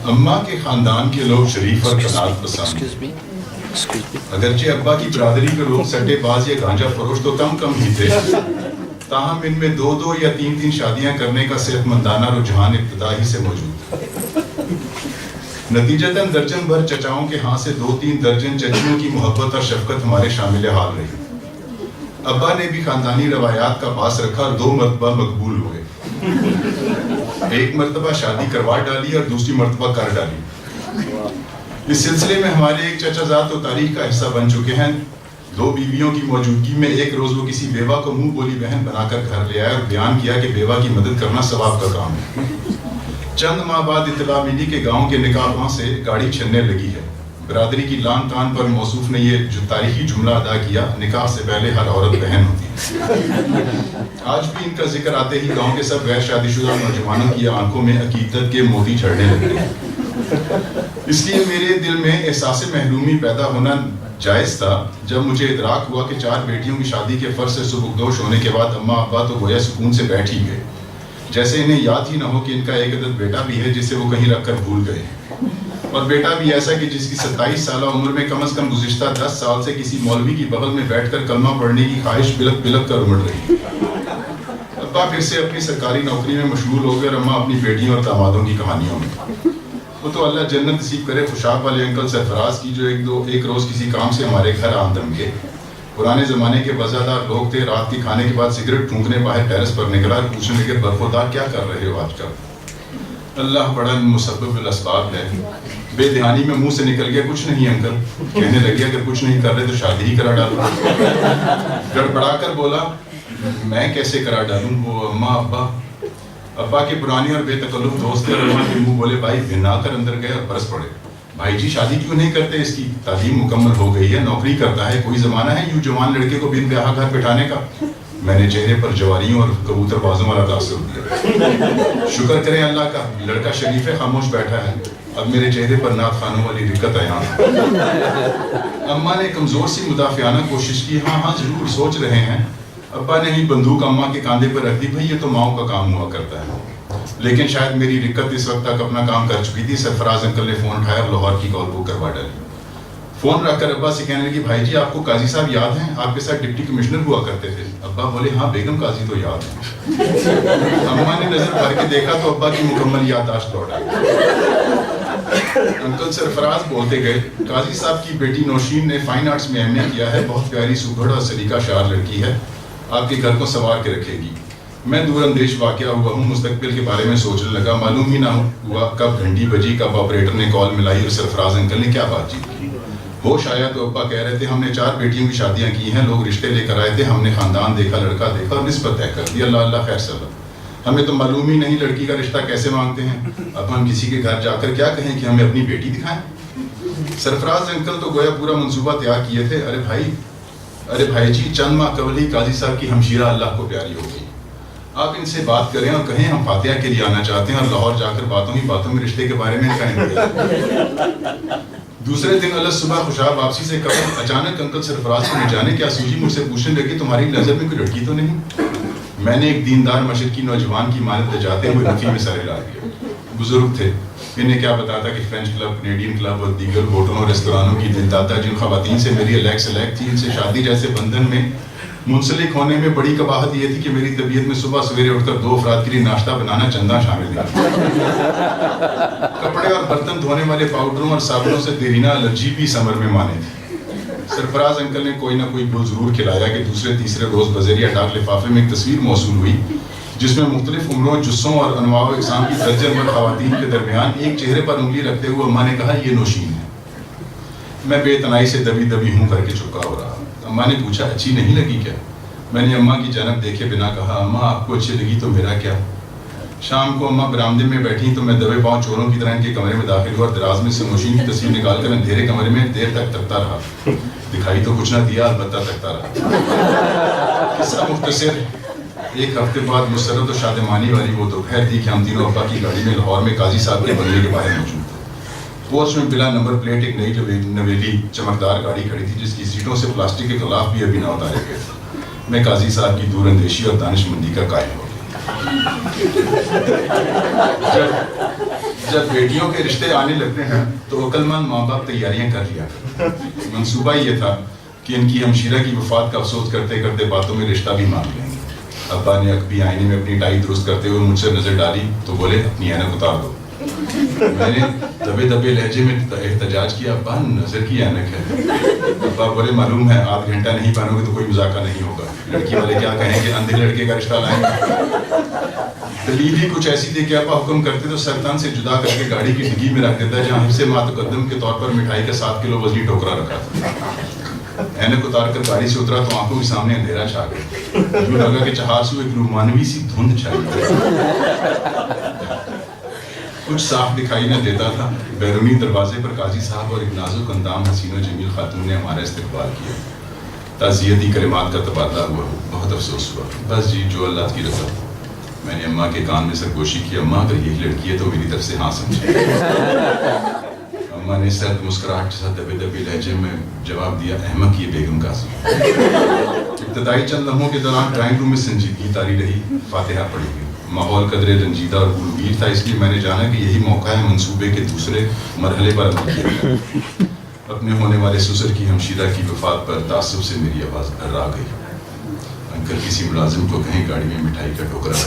اماں کے خاندان کے لوگ شریف اور قناعت پسند، اگرچہ ابا کی برادری کے لوگ سٹے باز یا گانجا فروش تو کم ہی تھے، تاہم ان میں 2 یا 3 شادیاں کرنے کا صحت مندانہ رجحان ابتدا ہی سے موجود تھا۔ نتیجتاً درجن بھر چچاؤں کے ہاں سے 2-3 درجن چچیوں کی محبت اور شفقت ہمارے شامل حال رہی۔ ابا نے بھی خاندانی روایات کا پاس رکھا اور 2 مرتبہ مقبول ہوئے، ایک مرتبہ شادی کروا ڈالی اور دوسری مرتبہ کر ڈالی۔ اس سلسلے میں ہمارے ایک چچا زاد تو تاریخ کا حصہ بن چکے ہیں۔ 2 بیویوں کی موجودگی میں ایک روز وہ کسی بیوہ کو منہ بولی بہن بنا کر گھر لے آئے اور بیان کیا کہ بیوہ کی مدد کرنا ثواب کا کام ہے۔ چند ماہ بعد اطلاع ملی کہ گاؤں کے نکاحوں سے گاڑی چھننے لگی ہے۔ برادری کی لان تان پر موصوف نے یہ جو تاریخی جملہ ادا کیا، نکاح سے پہلے ہر عورت بہن ہوتی ہے۔ آج بھی ان کا ذکر آتے ہی گاؤں کے سب غیر شادی شدہ نوجوانوں کی آنکھوں میں عقیدت کے موتی جھڑنے لگتے ہیں۔ اس لیے میرے دل میں احساس محرومی پیدا ہونا جائز تھا جب مجھے ادراک ہوا کہ 4 بیٹیوں کی شادی کے فرض سے سبکدوش ہونے کے بعد اماں ابا تو گویا سکون سے بیٹھ ہی گئے، جیسے انہیں یاد ہی نہ ہو کہ ان کا ایک عدد بیٹا بھی ہے جسے وہ کہیں رکھ کر بھول گئے، اور بیٹا بھی ایسا کہ جس کی 27 سالہ عمر میں کم از کم گزشتہ 10 سال سے کسی مولوی کی بغل میں بیٹھ کر کلمہ پڑھنے کی خواہش بلک کر امڑ رہی۔ ابا پھر سے اپنی سرکاری نوکری میں مشغول ہو گئے اور اماں اپنی بیٹیوں اور دامادوں کی کہانیوں میں۔ وہ تو اللہ جنت نصیب کرے خوشاب والے انکل سرفراز کی جو ایک روز کسی کام سے ہمارے گھر آمدن کے۔ پرانے زمانے کے وزادار لوگ تھے، رات کے کھانے کے بعد سگریٹ پھونکنے باہر ٹیرس پر نکلا اور پوچھنے لگے برخودار کیا کر رہے ہو آج کل؟ اللہ بڑا مسبب الاسباب ہے۔ بے دہانی میں منہ سے نکل گیا کچھ نہیں انکل۔ کہنے لگے اگر کچھ نہیں کر رہے تو شادی ہی کرا ڈالو۔ گڑبڑا کر بولا میں کیسے کرا ڈالوں؟ وہ اماں ابا کے پرانے اور بے تکلف دوست تھے اور اماں کے منہ بولے بھائی بھنا کر اندر گئے اور برس پڑے، بھائی جی شادی کیوں نہیں کرتے؟ اس کی تعلیم مکمل ہو گئی ہے، نوکری کرتا ہے، کوئی زمانہ ہے یوں جوان لڑکے کو بن بیاہ گھر بٹھانے کا؟ میں نے چہرے پر جواریوں اور کبوتر بازوں والا تاثر دیا۔ شکر کریں اللہ کا، لڑکا شریف ہے، خاموش بیٹھا ہے۔ اب میرے چہرے پر نعت خوانوں والی رکت عیاں۔ اماں نے کمزور سی مدافعانہ کوشش کی، ہاں ضرور سوچ رہے ہیں۔ ابا نے ہی بندوق اماں کے کاندھے پر رکھ دی، بھئی یہ تو ماؤں کا کام ہوا کرتا ہے۔ لیکن شاید میری رکت اس وقت تک اپنا کام کر چکی تھی۔ سرفراز انکل نے فون اٹھایا اور لاہور کی کال بک کروا ڈالی۔ فون رکھ کر ابا سے کہنے لگی بھائی جی آپ کو قاضی صاحب یاد ہیں؟ آپ کے ساتھ ڈپٹی کمشنر ہوا کرتے تھے۔ ابا بولے ہاں بیگم قاضی تو یاد ہے۔ اماں نے نظر بھر کے دیکھا تو ابا کی مکمل یادداشت لوٹ آئی۔ انکل سرفراز بولتے گئے قاضی صاحب کی بیٹی نوشین نے فائن آرٹس میں ایم اے کیا ہے، بہت پیاری سگڑ اور سلیقہ شعر لڑکی ہے، آپ کے گھر کو سنوار کے رکھے گی۔ میں دور اندیش واقعہ ہوا ہوں، مستقبل کے بارے میں سوچنے لگا، معلوم ہی نہ ہوا کب گھنٹی بجی، کب آپریٹر نے کال ملائی اور سرفراز انکل نے کیا بات چیت کی۔ ہوش آیا تو ابا کہہ رہے تھے ہم نے 4 بیٹیوں کی شادیاں کی ہیں، لوگ رشتے لے کر آئے تھے، ہم نے خاندان دیکھا، لڑکا دیکھا اور نسبت طے کر دی، اللہ خیر سبب۔ ہمیں تو معلوم ہی نہیں لڑکی کا رشتہ کیسے مانگتے ہیں، اب ہم کسی کے گھر جا کر کیا کہیں کہ ہمیں اپنی بیٹی دکھائیں؟ سرفراز انکل تو گویا پورا منصوبہ تیار کیے تھے۔ ارے بھائی جی چند ماہ قبل ہی قاضی صاحب کی ہمشیرہ اللہ کو پیاری ہو گئی، آپ ان سے بات کریں اور کہیں ہم فاتحہ کے لیے آنا چاہتے ہیں اور لاہور جا کر باتوں ہی باتوں میں رشتے کے بارے میں کہیں گے۔ دوسرے دن الگ صبح خوشاب واپسی سے قبل اچانک انکل سرفراز کو نہ جانے کیا سوجی مجھ سے پوچھنے لگے تمہاری نظر میں کوئی لڑکی تو نہیں؟ میں نے ایک دیندار مشرقی نوجوان کی مانند لجاتے ہوئے نفی میں سر ہلا دیا۔ بزرگ تھے، انہیں کیا بتاتا کہ فرینچ کلب، کینیڈین کلب اور دیگر ہوٹلوں اور ریستورانوں کی دل دادا جن خواتین سے میری الیک سلیک تھی، ان سے شادی جیسے بندھن میں منسلک ہونے میں بڑی قباحت یہ تھی کہ میری طبیعت میں صبح سویرے اٹھ کر 2 افراد کے لیے ناشتہ بنانا چندہ شامل ہے۔ کپڑے اور برتن دھونے والے پاؤڈروں اور صابنوں سے دیرینہ الرجی بھی سمر میں مانے تھی۔ سرفراز انکل نے کوئی نہ کوئی گل ضرور کھلایا کہ دوسرے تیسرے روز بذریعہ ڈاک لفافے میں ایک تصویر موصول ہوئی جس میں مختلف عمروں، جسوں اور انواع و اقسام کی درجن بھر خواتین کے درمیان ایک چہرے پر انگلی رکھتے ہوئے اماں نے کہا یہ نوشین ہے۔ میں بے تنائی سے دبی ہوں کر کے چپکا ہو رہا۔ اماں نے پوچھا اچھی نہیں لگی کیا؟ میں نے اماں کی جانب دیکھے بنا کہا اماں آپ کو اچھی لگی تو میرا کیا؟ شام کو اماں برآمدے میں بیٹھی تو میں دبے پاؤں چوروں کی طرح ان کے کمرے میں داخل ہوا اور دراز میں سے نوشین کی تصویر نکال کر اندھیرے کمرے میں دیر تک تکتا رہا۔ دکھائی تو کچھ نہ دیا، البتہ تکتا رہا۔ قصہ مختصر، ایک ہفتے بعد مسرت و شادمانی والی وہ دوپہر تھی کہ ہم تینوں ابا کی گاڑی میں لاہور میں قاضی صاحب کے بنگلے کے باہر موجود تھے۔ پورچ میں بلا نمبر پلیٹ ایک نئی نویلی چمکدار گاڑی کھڑی تھی جس کی سیٹوں سے پلاسٹک کے غلاف بھی ابھی نہ اتارے گئے تھے۔ میں قاضی صاحب کی دور اندیشی اور دانش مندی کا قائل ہو گیا۔ جب بیٹیوں کے رشتے آنے لگتے ہیں تو عقل مند ماں باپ تیاریاں کر لیا کرتے۔ منصوبہ یہ تھا کہ ان کی ہمشیرہ کی وفات کا افسوس کرتے کرتے باتوں میں رشتہ بھی مانگ لیں گے۔ ابا نے اکبی آئینے میں اپنی ٹائی درست کرتے ہوئے مجھ سے نظر ڈالی تو بولے اپنی اینک اتار دو۔ میں نے دبے دبے لہجے میں احتجاج کیا، ابا نظر کی اینک ہے۔ ابا بولے معلوم ہے آدھ گھنٹہ نہیں پہنو گے تو کوئی مذاکرہ نہیں ہوگا، لڑکی والے کیا کہیں کہ اندھے لڑکے کا رشتہ لائیں گے۔ دلیل ہی کچھ ایسی تھی کہ ابا حکم کرتے تو سرطان سے جدا کر کے گاڑی کی ڈگی میں رکھ دیتا جہاں حفظ ماتقدم کے طور پر مٹھائی کا 7 کلو وزنی ٹوکرا رکھا تھا۔ اینک اتار کر گاڑی سے اترا تو آنکھوں کے سامنے اندھیرا چھا گیا، یوں لگا کہ چہار سو ایک رومانوی سی دھند چھائی۔ کچھ صاف دکھائی نہ دیتا تھا۔ بیرونی دروازے پر قاضی صاحب اور ایک نازک اندام حسین و جمیل خاتون نے ہمارا استقبال کیا۔ تعزیتی کلمات کا تبادلہ ہوا، بہت افسوس ہوا۔ بس جی جو اللہ کی رضا۔ میں نے اماں کے کان میں سرگوشی کی، اماں اگر یہی لڑکی ہے تو میری طرف سے ہاں سمجھے۔ اماں نے سرد مسکراہٹ کے ساتھ دبے دبے لہجے میں جواب دیا، احمق یہ بیگم قاسم۔ ابتدائی چند لمحوں کے دوران ڈرائنگ روم میں سنجیدگی طاری رہی، فاتحہ پڑھی گئی۔ ماحول قدرے رنجیدہ اور گلگیر تھا، اس لیے میں نے جانا کہ یہی موقع ہے منصوبے کے دوسرے مرحلے پر عمل کیا۔ اپنے ہونے والے سسر کی ہمشیرہ کی وفات پر تعصب سے میری آواز ڈرا گئی، انکل کسی ملازم کو کہیں گاڑی میں مٹھائی کا ٹوکرا۔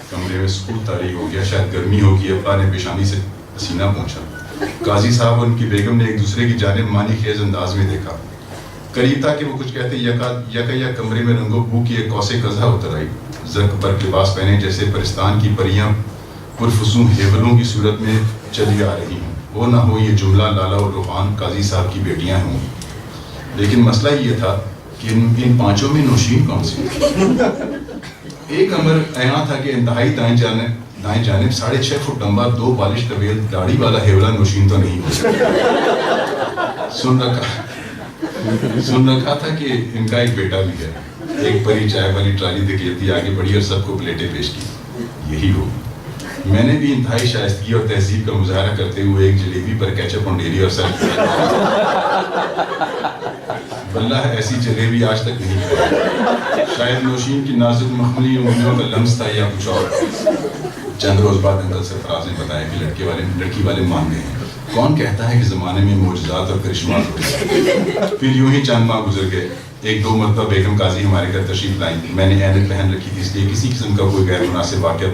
کمرے میں سکوت طاری ہو گیا، شاید گرمی ہوگی۔ ابا نے پیشانی سے پسینہ پہنچا۔ قاضی صاحب اور ان کی بیگم نے ایک دوسرے کی جانب معنی خیز انداز میں دیکھا۔ قریب تھا کہ وہ کچھ کہتے یکا کمرے میں رنگو بو کی ایک قوس قزح اتر آئی۔ زرق برق لباس پہنے جیسے پرستان کی پریاں پرفسوں ہیولوں کی صورت میں چلی آ رہی ہوں۔ وہ نہ ہو یہ جملہ لالا اور روحان قاضی صاحب کی بیٹیاں ہوں، لیکن مسئلہ یہ تھا کہ ان پانچوں میں نوشین کون سی؟ ایک امر ایاں تھا کہ انتہائی دائیں جانب 6.5 فٹ لمبا 2 بالش طویل داڑھی والا ہیولا نوشین تو نہیں ہو سکتا۔ سن رکھا تھا کہ ان کا ایک بیٹا بھی ہے۔ ایک پری چائے والی ٹرالی دھکیلتی آگے بڑھی اور سب کو پلیٹیں پیش کی، یہی ہو۔ میں نے بھی انتہائی شائستگی اور تہذیب کا مظاہرہ کرتے ہوئے ایک جلیبی پر کیچپ انڈیری اور سرف واللہ ایسی جلیبی آج تک نہیں کھائی۔ شاید نوشین کی نازک مخملی انگلیوں کا لمس تھا یا کچھ اور۔ چند روز بعد انکل سرفراز نے بتایا کہ لڑکی والے مان گئے ہیں۔ کون کہتا ہے کہ زمانے میں معجزات اور کرشمات ہوتے؟ پھر یوں ہی چند ماہ گزر گئے۔ 1-2 مرتبہ بیگم قاضی ہمارے گھر تشریف لائیں۔ میں نے اینک پہن رکھی تھی، اس لیے کسی قسم کا کوئی غیر مناسب واقعہ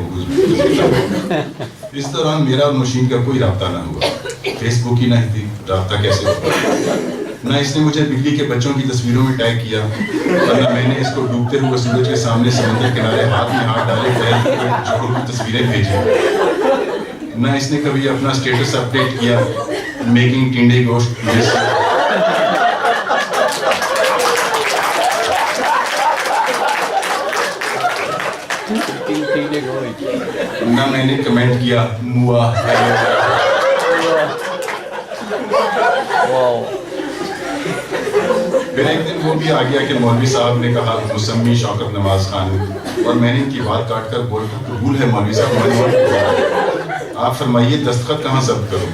اس دوران میرا اور نوشین کا کوئی رابطہ نہ ہوا۔ فیس بک ہی نہیں تھی، رابطہ کیسے ہوگا؟ نہ اس نے مجھے بجلی کے بچوں کی تصویروں میں ٹیگ کیا، ورنہ میں نے اس کو ڈوبتے ہوئے سورج کے سامنے سمندر کنارے ہاتھ میں ہاتھ ڈالے جوڑوں کی تصویریں بھیجی۔ نہ اس نے کبھی اپنا اسٹیٹس اپڈیٹ کیا، میکنگ ٹنڈے گوشت۔ نہ میں نے کمنٹ کیا موا۔ پھر ایک دن وہ بھی آ گیا کہ مولوی صاحب نے کہا مسمی شوکت نواز خان، اور میں نے ان کی بات کاٹ کر بول قبول ہے مولوی صاحب، آپ فرمائیے دستخط کہاں ضبط کروں؟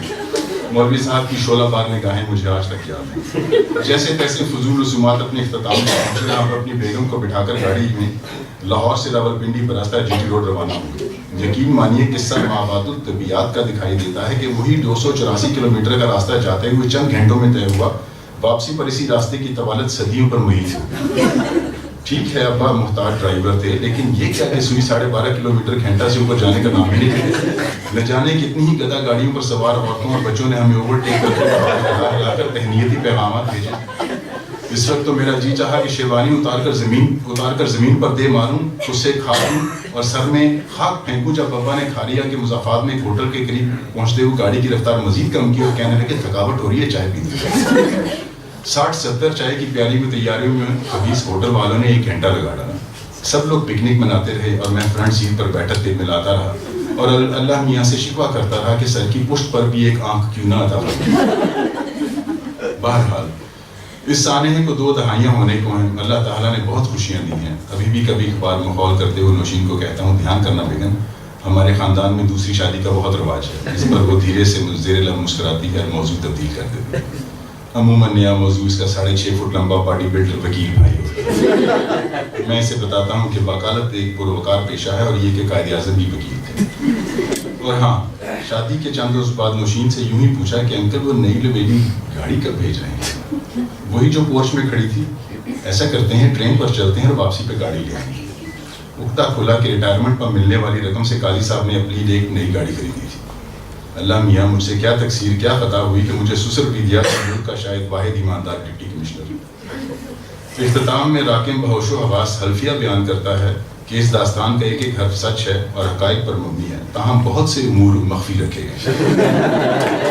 مولوی صاحب کی شعلہ بار نگاہیں مجھے آج تک یاد ہیں۔ جیسے تیسے فضول رسومات اپنے اختتام میں پہنچے، آپ اپنی بیگم کو بٹھا کر گاڑی میں لاہور سے راولپنڈی پر راستہ جی ٹی روڈ روانہ ہوئے۔ یقین مانیے قصہ مابعد الطبیعات کا دکھائی دیتا ہے کہ وہی 284 کلومیٹر کا راستہ جاتے ہوئے چند گھنٹوں میں طے ہوا، واپسی پر اسی راستے کی طوالت صدیوں پر محیط ہو۔ ٹھیک ہے ابا محتاط ڈرائیور تھے، لیکن یہ کیا کہ سوئی 12.5 کلومیٹر گھنٹہ سے اوپر جانے کا نام ہی نہیں لیتے۔ نہ جانے کتنی ہی گدا گاڑیوں پر سوار عورتوں اور بچوں نے ہمیں اوورٹیک کر تہنیتی پیغامات بھیجے۔ اس وقت تو میرا جی چاہا کہ شیروانی اتار کر زمین پر دے ماروں، اسے کھا لوں اور سر میں خاک پھینکوں، جب ابا نے کھا لیا کہ مضافات میں ایک ہوٹل کے قریب پہنچتے ہوئے گاڑی کی رفتار مزید کم کی اور کہنے لگے تھکاوٹ ہو رہی ہے، چائے پیتے۔ 60-70 چائے کی پیالی میں تیاریوں میں خبیث ہوٹل والوں نے 1 گھنٹہ لگا ڈالا۔ سب لوگ پکنک مناتے رہے اور میں فرنٹ سیٹ پر بیٹھا دل ملاتا رہا اور اللہ میاں سے شکوہ کرتا رہا کہ سر کی پشت پر بھی ایک آنکھ کیوں نہ عطا فرمائے۔ بہرحال اس سانحے کو 2 دہائیاں ہونے کو ہیں، اللہ تعالیٰ نے بہت خوشیاں دی ہیں۔ ابھی بھی کبھی کبھار ماحول کرتے ہوئے نوشین کو کہتا ہوں دھیان کرنا بیگم، ہمارے خاندان میں دوسری شادی کا بہت رواج ہے۔ اس پر وہ دھیرے سے زیر لب مسکراتی ہے اور موضوع تبدیل کر دیتی ہے۔ عموماً نیا موضوع اس کا 6.5 فٹ لمبا باڈی بلڈر وکیل بھائی ہوتا ہے. میں اسے بتاتا ہوں کہ وکالت ایک پروقار پیشہ ہے اور یہ کہ قائد اعظم بھی وکیل تھے. اور ہاں، شادی کے چند روز بعد نوشین سے یوں ہی پوچھا کہ انکل وہ نئی لویلی گاڑی کب بھیج رہے ہیں؟ وہی جو پورچ میں کھڑی تھی. ایسا کرتے ہیں ٹرین پر چلتے ہیں اور واپسی پہ گاڑی لے آئیں گے. اکتا کھلا کہ ریٹائرمنٹ پر ملنے والی رقم سے قاضی صاحب نے اپنی لیے ایک نئی گاڑی خریدی تھی. اللہ میاں مجھ سے کیا تقصیر، کیا خطا ہوئی کہ مجھے سسر بھی دیا کہ ملک کا شاید واحد ایماندار ڈپٹی کمشنر. اختتام میں راکم بہوش و حواس حلفیہ بیان کرتا ہے کہ اس داستان کا ایک ایک حرف سچ ہے اور حقائق پر مبنی ہے، تاہم بہت سے امور مخفی رکھے گئے.